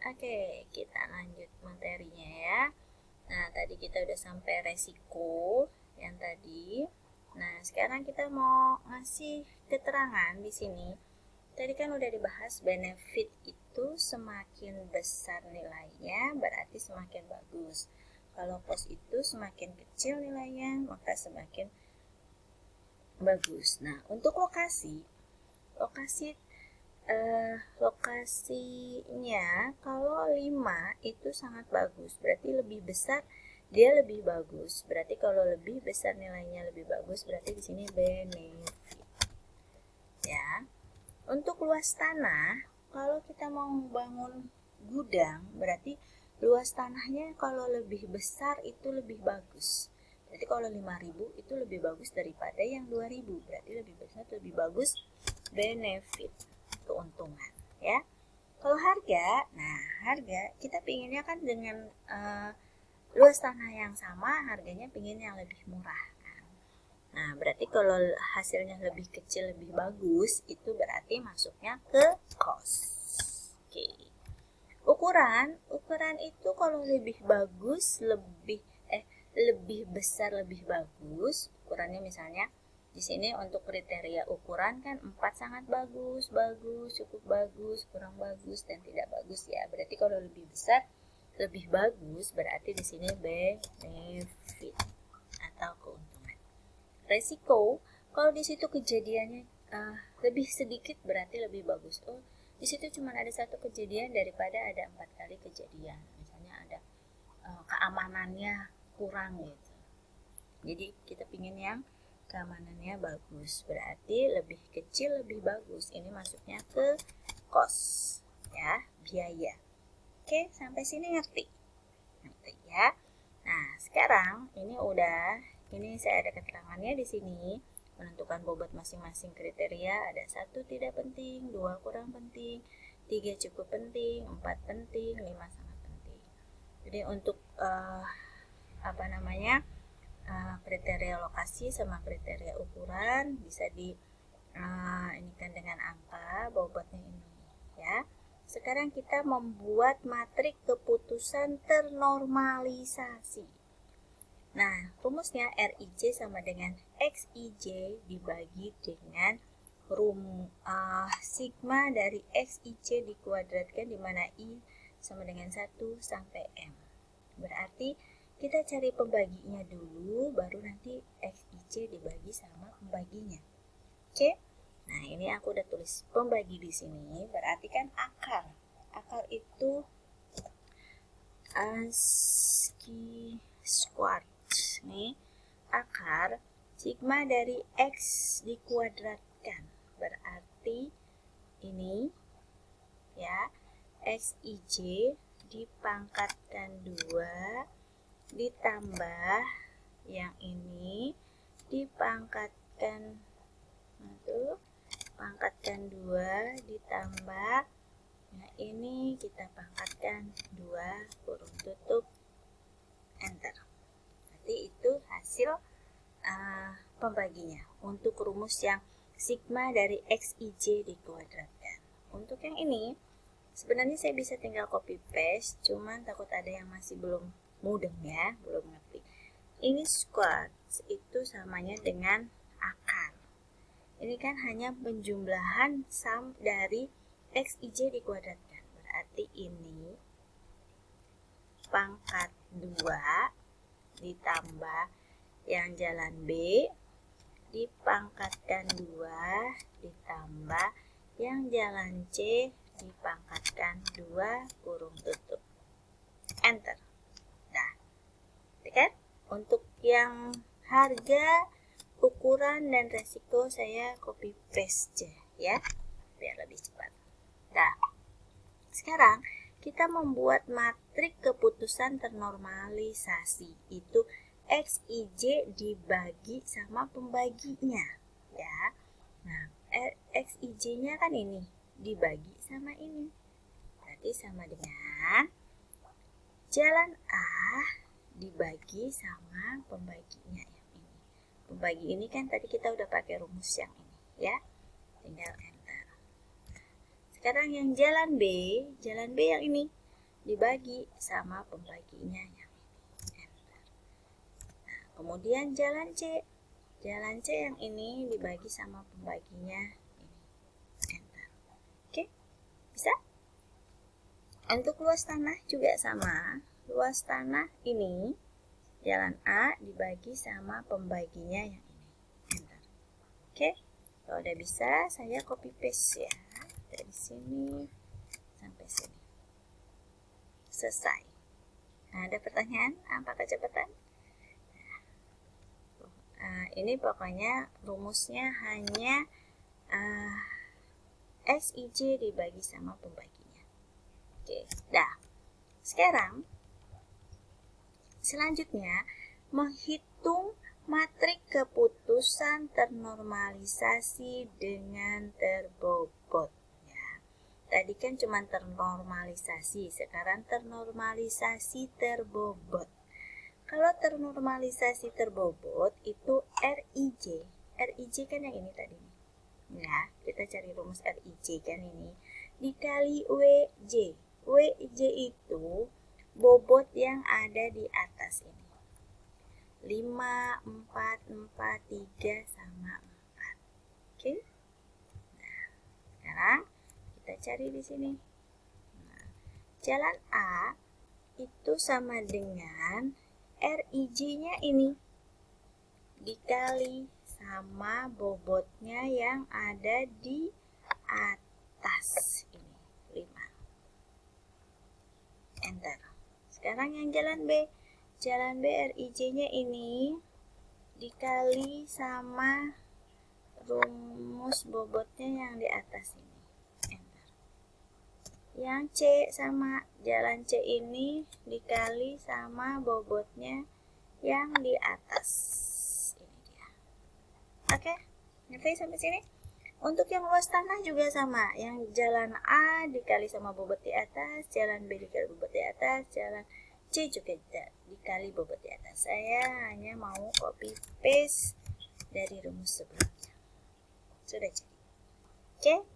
Oke, kita lanjut materinya ya. Nah, tadi kita udah sampai resiko yang tadi. Nah, sekarang kita mau ngasih keterangan di sini. Tadi kan udah dibahas benefit itu semakin besar nilainya berarti semakin bagus. Kalau cost itu semakin kecil nilainya maka semakin bagus. Nah, untuk lokasinya kalau 5 itu sangat bagus, berarti lebih besar dia lebih bagus. Berarti kalau lebih besar nilainya lebih bagus, berarti di sini benefit. Ya. Untuk luas tanah, kalau kita mau bangun gudang, berarti luas tanahnya kalau lebih besar itu lebih bagus. Berarti kalau 5.000 itu lebih bagus daripada yang 2.000. Berarti lebih besar, lebih bagus benefit, keuntungan ya. Kalau harga, nah harga kita pinginnya kan dengan luas tanah yang sama, harganya pingin yang lebih murah. Nah, berarti kalau hasilnya lebih kecil lebih bagus, itu berarti masuknya ke cost. Oke. Ukuran itu kalau lebih bagus, lebih besar lebih bagus. Ukurannya misalnya di sini untuk kriteria ukuran kan 4 sangat bagus, cukup bagus, kurang bagus dan tidak bagus ya. Berarti kalau lebih besar lebih bagus berarti di sini benefit atau keuntungan. Resiko, kalau di situ kejadiannya lebih sedikit berarti lebih bagus. Oh, di situ cuma ada satu kejadian daripada ada 4 kali kejadian. Misalnya ada keamanannya kurang gitu. Jadi kita pingin yang keamanannya bagus. Berarti lebih kecil lebih bagus. Ini masuknya ke cost ya, biaya. Oke, sampai sini ngerti? Ngerti ya. Nah, sekarang ini saya ada keterangannya di sini. Menentukan bobot masing-masing kriteria ada 1 tidak penting, 2 kurang penting, 3 cukup penting, 4 penting, 5 sangat penting. Jadi untuk kriteria lokasi sama kriteria ukuran bisa inikan dengan angka bobotnya ini ya. Sekarang kita membuat matrik keputusan ternormalisasi. Nah, rumusnya RIJ sama dengan XIJ dibagi dengan sigma dari XIJ dikuadratkan di mana I sama dengan 1 sampai M. Berarti kita cari pembaginya dulu, baru nanti XIJ dibagi sama pembaginya. Oke? Nah, ini aku udah tulis pembagi di sini, berarti kan akar. Akar itu ASCII squared. Nih, akar sigma dari X dikuadratkan. Berarti ini ya, XIJ dipangkatkan 2 ditambah yang ini dipangkatkan 2 ditambah nah ini kita pangkatkan 2 kurung tutup enter. Berarti itu hasil pembaginya untuk rumus yang sigma dari XIJ dikuadratkan. Untuk yang ini sebenarnya saya bisa tinggal copy paste, cuman takut ada yang masih belum mudeng ya, belum ngerti. Ini square itu samanya dengan akar. Ini kan hanya penjumlahan sum dari XIJ dikuadratkan. Berarti ini pangkat 2 ditambah yang jalan B dipangkatkan 2 ditambah yang jalan C dipangkatkan 2 kurung tutup enter. Nah, kan? Untuk yang harga, ukuran, dan resiko saya copy paste ya, biar lebih cepat. Nah, sekarang kita membuat matrik keputusan ternormalisasi. Itu XIJ dibagi sama pembaginya ya. Nah, XIJ-nya kan ini dibagi sama ini. Berarti sama dengan jalan A dibagi sama pembaginya yang ini. Pembagi ini kan tadi kita udah pakai rumus yang ini ya. Tinggal enter. Sekarang yang jalan B yang ini dibagi sama pembaginya yang ini. Enter. Nah, kemudian jalan C. Jalan C yang ini dibagi sama pembaginya ini. Enter. Oke, bisa? Untuk luas tanah juga sama. Luas tanah ini, jalan A dibagi sama pembaginya yang ini. Enter. Oke, kalau udah bisa, saya copy paste ya. Dari sini sampai sini. Selesai. Nah, ada pertanyaan? Apa kecepatan? Ini pokoknya rumusnya hanya SIJ dibagi sama pembaginya. Oke, dah. Sekarang selanjutnya menghitung matrik keputusan ternormalisasi dengan terbobot. Ya. Tadi kan cuma ternormalisasi, sekarang ternormalisasi terbobot. Kalau ternormalisasi terbobot itu RIJ. RIJ kan yang ini tadi. Nah, kita cari rumus RIJ kan ini. Dikali WJ. WJ itu bobot yang ada di atas ini. 5, 4, 4, 3 sama 4. Oke? Nah, sekarang kita cari di sini. Nah, jalan A itu sama dengan RIJ-nya ini dikali sama bobotnya yang ada di atas ini, 5. Enter. Sekarang yang jalan B. Jalan B RIJ-nya ini dikali sama rumus bobotnya yang di atas ini. Enter. Yang C sama jalan C ini dikali sama bobotnya yang di atas. Ini dia. Oke, ngerti sampai sini? Untuk yang luas tanah juga sama. Yang jalan A dikali sama bobot di atas, jalan B dikali bobot di atas, jalan C juga dikali bobot di atas. Saya hanya mau copy paste dari rumus sebelumnya. Sudah jadi. Oke.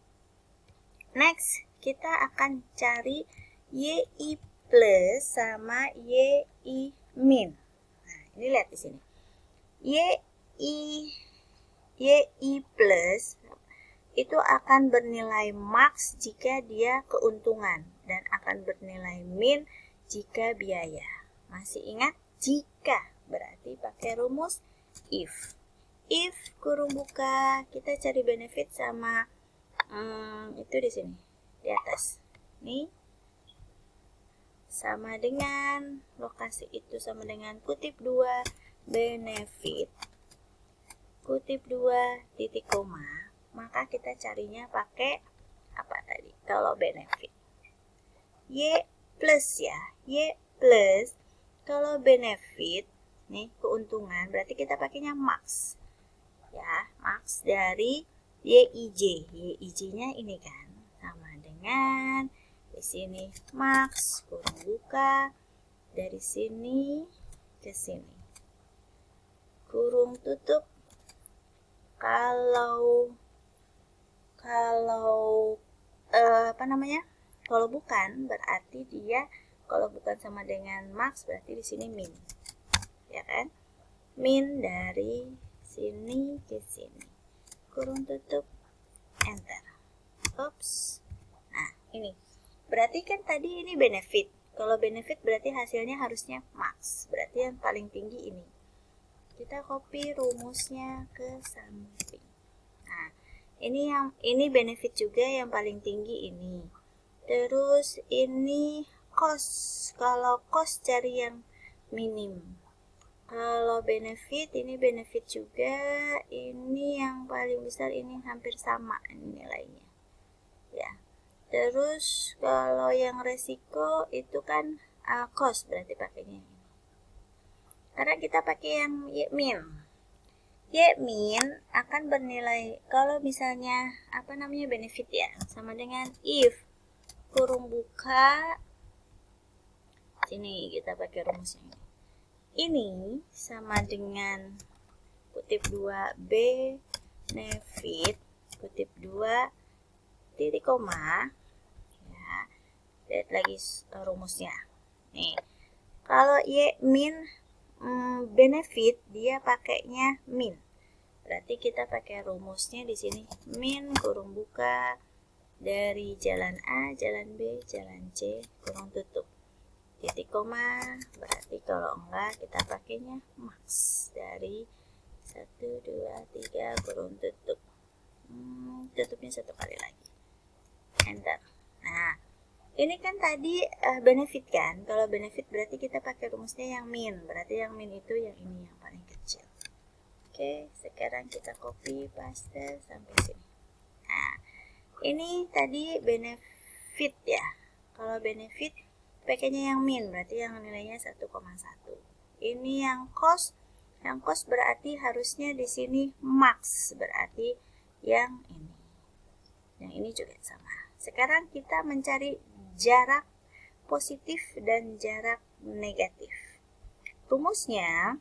Next, kita akan cari YI plus sama YI min. Nah, ini lihat di sini. YI plus itu akan bernilai max jika dia keuntungan dan akan bernilai min jika biaya. Masih ingat? Jika berarti pakai rumus if. If kurung buka, kita cari benefit sama itu di sini, di atas. Nih sama dengan lokasi itu sama dengan kutip 2 benefit kutip 2 titik koma, maka kita carinya pakai apa tadi? Kalau benefit Y plus ya, Y plus. Kalau benefit nih keuntungan berarti kita pakainya max ya, max dari YIJ. YIJ-nya ini kan sama dengan di sini max kurung buka dari sini ke sini kurung tutup. Kalau kalau bukan berarti dia, kalau bukan sama dengan max berarti di sini min, ya kan? Min dari sini ke sini, kurung tutup, enter. Oops. Nah, ini berarti kan tadi ini benefit. Kalau benefit berarti hasilnya harusnya max, berarti yang paling tinggi ini. Kita copy rumusnya ke samping. Nah, ini benefit juga yang paling tinggi ini. Terus ini cost. Kalau cost cari yang minim. Kalau benefit, ini benefit juga. Ini yang paling besar, ini hampir sama nilainya. Ya. Terus kalau yang resiko itu kan cost, berarti pakainya ini. Karena kita pakai yang Y min. Y min akan bernilai, kalau misalnya benefit ya, sama dengan if kurung buka, sini kita pakai rumus yang ini. Ini sama dengan kutip 2 benefit kutip 2 titik koma ya, Lihat lagi rumusnya. Nih, kalau Y min benefit dia pakainya min. Berarti kita pakai rumusnya di sini min kurung buka dari jalan A, jalan B, jalan C kurung tutup. Titik koma, berarti kalau enggak kita pakainya max dari 1, 2, 3 kurung tutup. Tutupnya 1 kali lagi. Enter. Nah, ini kan tadi benefit kan. Kalau benefit berarti kita pakai rumusnya yang min. Berarti yang min itu yang ini yang paling kecil. Oke, sekarang kita copy paste sampai sini. Nah, ini tadi benefit ya. Kalau benefit pakainya yang min, berarti yang nilainya 1,1. Ini yang cost. Yang cost berarti harusnya di sini max, berarti yang ini. Yang ini juga sama. Sekarang kita mencari jarak positif dan jarak negatif. Rumusnya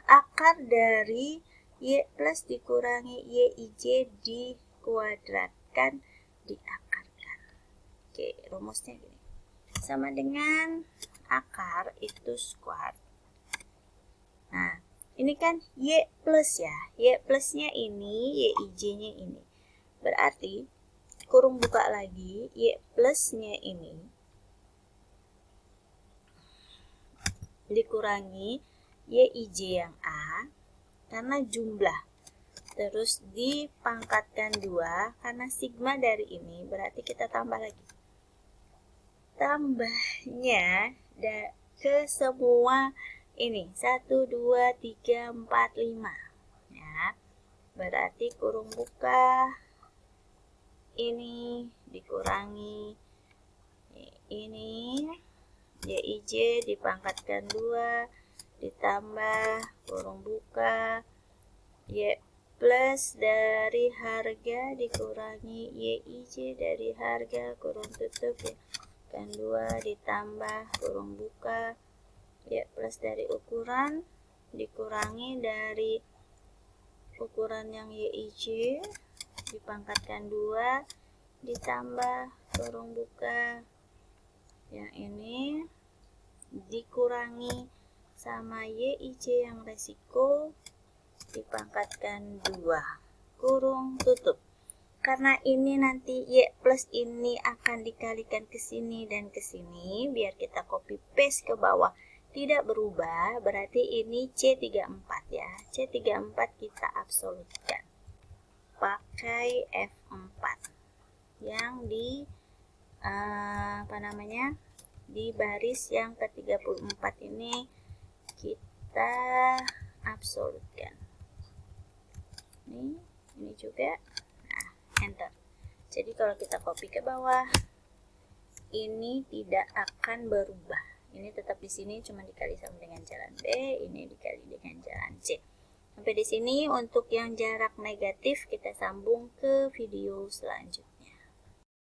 akar dari Y plus dikurangi YIJ dikuadratkan diakarkan. Oke, rumusnya gini. Sama dengan akar itu square. Nah, ini kan Y plus ya. Y plusnya ini, YIJ-nya ini. Berarti kurung buka lagi, Y plusnya ini dikurangi YIJ yang A karena jumlah. Terus dipangkatkan 2 karena sigma dari ini, berarti kita tambah lagi. Tambahnya ke semua ini 1, 2, 3, 4, 5 ya. Berarti kurung buka ini dikurangi ini YIJ dipangkatkan 2 ditambah kurung buka Y plus dari harga dikurangi YIJ dari harga kurung tutup ya kan 2 ditambah kurung buka Y plus dari ukuran dikurangi dari ukuran yang YIJ dipangkatkan 2 ditambah kurung buka yang ini dikurangi sama YIJ yang resiko dipangkatkan 2 kurung tutup. Karena ini nanti Y plus ini akan dikalikan ke sini dan ke sini, biar kita copy paste ke bawah tidak berubah, berarti ini C34 ya. C34 kita absolutkan pakai F4 yang di di baris yang ke-34 ini kita absolutkan. Ini juga. Nah, enter. Jadi kalau kita copy ke bawah, ini tidak akan berubah. Ini tetap di sini cuma dikali sama dengan jalan B, ini dikali dengan jalan C. Sampai di sini untuk yang jarak negatif kita sambung ke video selanjutnya.